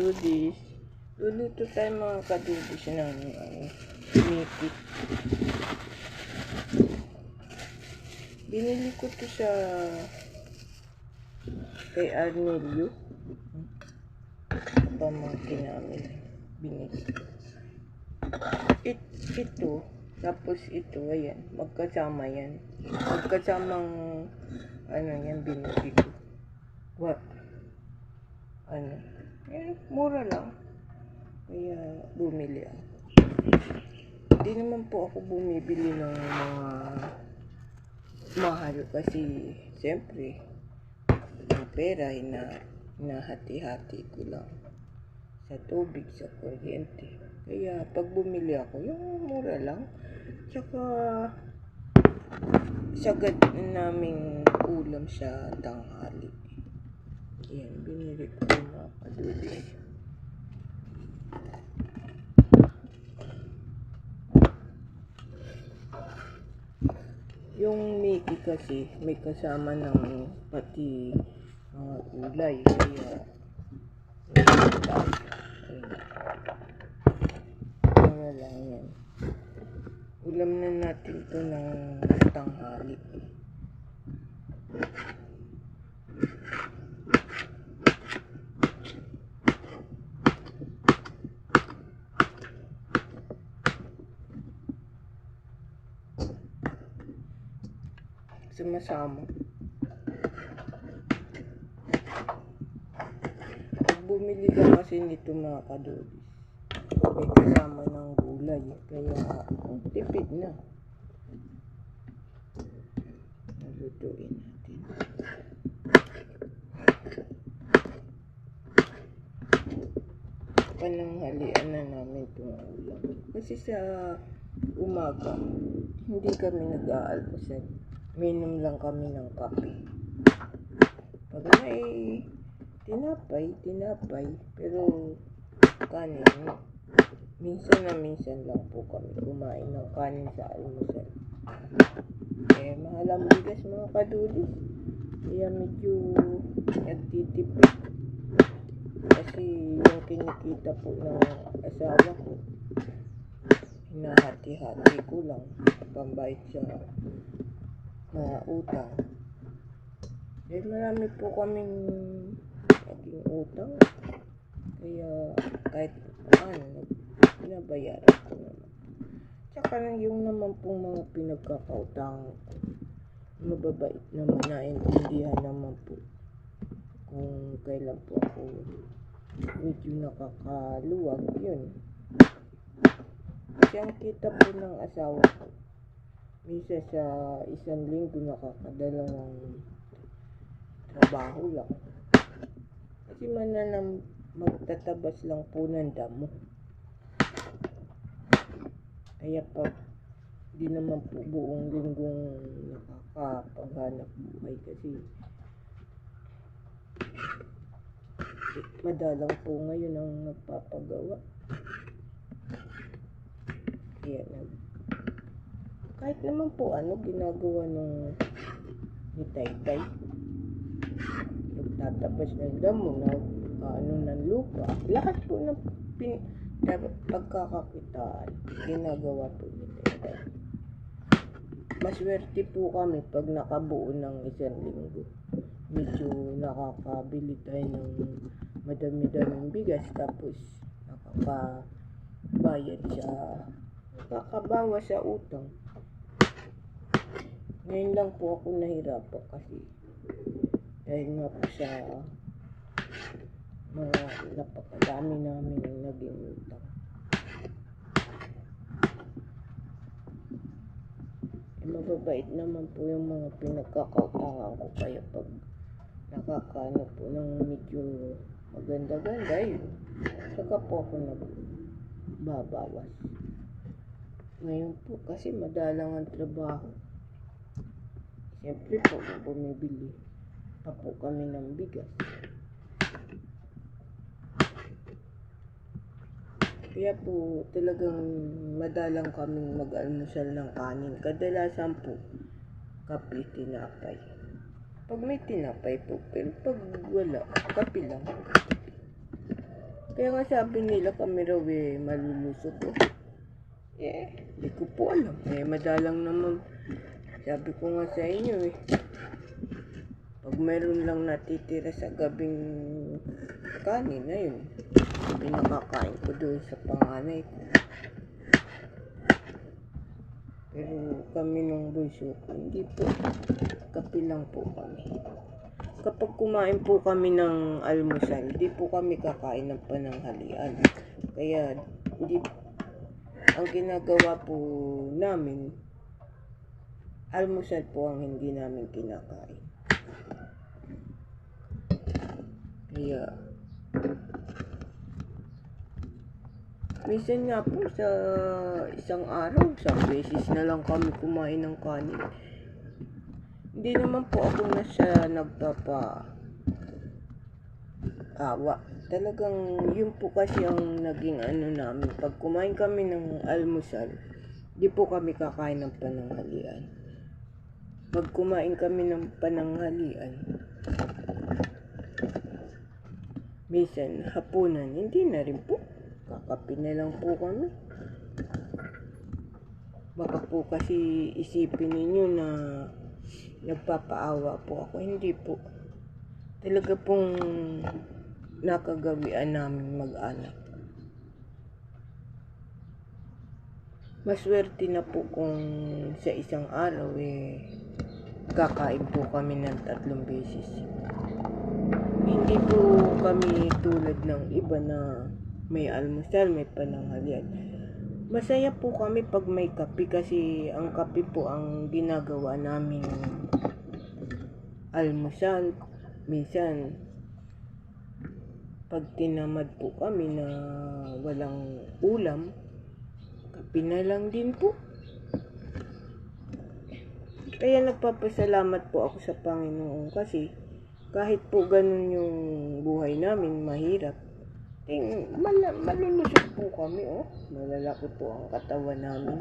kadudis. Luluto tayo mga kadudis ng mikit. Binili ko to sa kay Arnelio. Pamangkin namin. Binili. Ito. Tapos ito, ayan. Magkasama yan. Magkasamang yan binili ko. What? Mura lang. Kaya bumili ako. Hindi naman po ako bumibili ng mga mahal kasi siyempre ang pera hinahati-hati ko lang sa tubig, sa kuryente. Kaya pag bumili ako, yung mura lang. Tsaka sagad naming ulam sa tanghali. Yan, binili ko yung mga kadudis. Yung Mickey kasi may kasama ng pati mga gulay. Kaya mura lang yan. Ulam na natin to ng tanghali. Sumasama. Pag bumili ka kasi nito mga kadudis, may kasama ng gulay. Kaya tipid na. Nalutuin natin. Pananghalian na namin itong ulam. Kasi sa umaga, hindi kami nag-aalmusal. Minom lang kami ng kape. Pag may tinapay, pero kanin, minsan lang po kami kumain ng kanin sa almusal. Mahal ang bigas mga kadudis. Kaya medyo nagtitipid. Kasi yung kinikita po ng asawa ko, hinahati-hati ko lang pambayad sa utang. Marami po kaming naging utang. Kaya kahit pinabayaran ko naman. Tsaka yung naman pong mga pinagkakautang, mababait naman, naintindihan naman po kung kailan po ako medyo nakakaluwag. Yun. Kasi ang kita po ng asawa ko, minsan sa isang linggo nakakadala ng trabaho lang. Kasi magtatabas lang po ng damo. Kaya pag di naman po buong linggong nakakapaghanap buhay kasi madalang po ngayon ang nagpapagawa. Kaya kahit naman po ginagawa ni Taytay, nagtatabas ng damo, ng lupa, lahat po ng pagkakakitaan ginagawa po ni Taytay. Maswerte po kami pag nakabuo ng isang linggo. Medyo nakakabili tayo ng madami-daming bigas, tapos nakakabawa sa utang. Ngayon lang po ako nahirapan kasi dahil nga po sa mga napakadami namin naging utang. Mababait naman po yung mga pinagkakautangan ko, kaya pag nakakaano po ng medyo maganda-ganda, saka po ako nagbabawas. Ngayon po kasi madalang ang trabaho. Siyempre po, bumibili pa po kami ng bigas. Kaya po talagang madalang kaming mag-almusal ng kanin. Kadalasan po, kape, tinapay. Pag may tinapay po, pero pag wala, kape lang. Kaya nga sabi nila kami raw malulusog ko. Di ko po alam. Madalang naman. Sabi ko nga sa inyo pag mayroon lang natitira sa gabing kanin na yun, pinakakain ko doon sa panganay ko. Pero kami nung bunso ko, hindi po. Kape lang po kami. Kapag kumain po kami ng almusal, hindi po kami kakain ng pananghalian. Kaya hindi, ang ginagawa po namin, almusal po ang hindi namin kinakain. Kaya minsan nga po sa isang araw, isang beses na lang kami kumain ng kanin. Hindi naman po ako nagpapa-awa. Talagang yun po kasi ang naging namin. Pag kumain kami ng almusal, di po kami kakain ng pananghalian. Pag kumain kami ng pananghalian, minsan hapunan, hindi na rin po. Kakape na lang po kami. Baka po kasi isipin ninyo na nagpapaawa po ako. Hindi po. Talaga pong nakagawian namin mag-anak. Maswerte na po kung sa isang araw kakain po kami ng 3 beses. Hindi po kami tulad ng iba na may almusal, may pananghalian. Masaya po kami pag may kape kasi ang kape po ang ginagawa namin almusal. Minsan, pag tinamad po kami na walang ulam, kape na lang din po. Kaya nagpapasalamat po ako sa Panginoon kasi kahit po ganun yung buhay namin, mahirap, malulusog po kami, malalaki po ang katawan namin.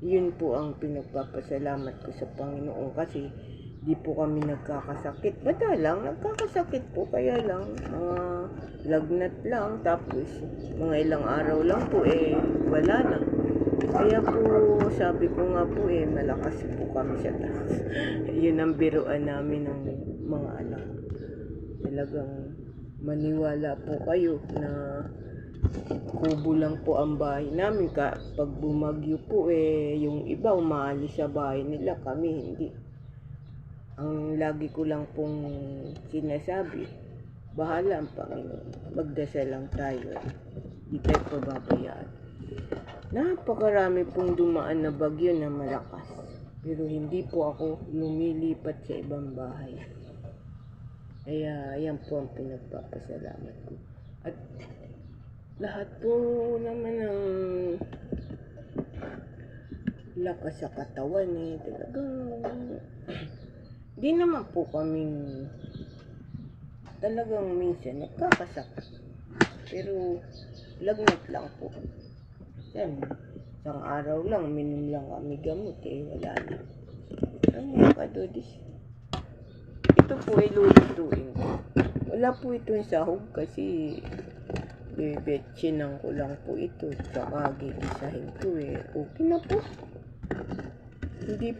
Yun po ang pinagpapasalamat ko sa Panginoon kasi di po kami nagkakasakit. Madalang nagkakasakit po, kaya lang mga lagnat lang, tapos mga ilang araw lang po wala na. Kaya po sabi ko nga po malakas po kami sa taas. Yun ang biruan namin ng mga anak. Talagang maniwala po kayo na kubo lang po ang bahay namin. Pag bumagyo po yung iba umaalis sa bahay nila, kami hindi. Ang lagi ko lang pong sinasabi, bahala ang Panginoon. Magdasal lang tayo. Di tayo pababayaan. Napakarami pong dumaan na bagyo na malakas. Pero hindi po ako lumilipat sa ibang bahay. Kaya yan po ang pinagpapasalamat ko. At lahat po naman ng lakas sa katawan talagang di naman po kaming talagang minsan nagkakasakit. Pero lagnat lang po. Yan, isang araw lang, minom lang kami gamot wala na. Ano mga kadodis? Ito po lulutuin ko. Wala po ito yung sahog kasi bebetchinan ko lang po ito. Tsaka gigisahin ko okay na po. Hindi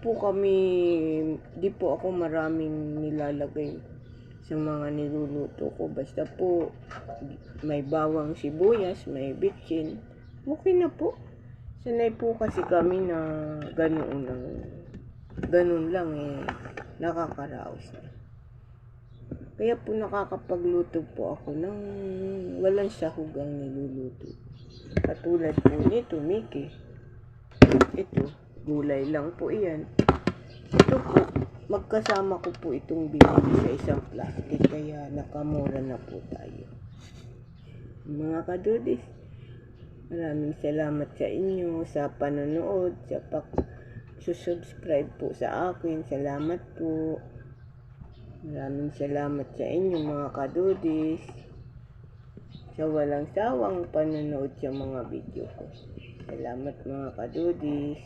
po ako maraming nilalagay sa mga niluluto ko. Basta po may bawang sibuyas, may bitchin. Okay na po. Sanay po kasi kami na ganun lang nakakaraos na. Kaya po nakakapagluto po ako ng walang sahog ang niluluto. Katulad po nito, Mickey. Ito, gulay lang po iyan. Ito po, magkasama ko po itong binili sa isang plastic, kaya nakamura na po tayo. Mga kadudis, maraming salamat sa inyo sa panonood, sa pag-subscribe po sa akin. Salamat po. Maraming salamat sa inyo mga kadudis sa walang sawang panonood sa mga video ko. Salamat mga kadudis.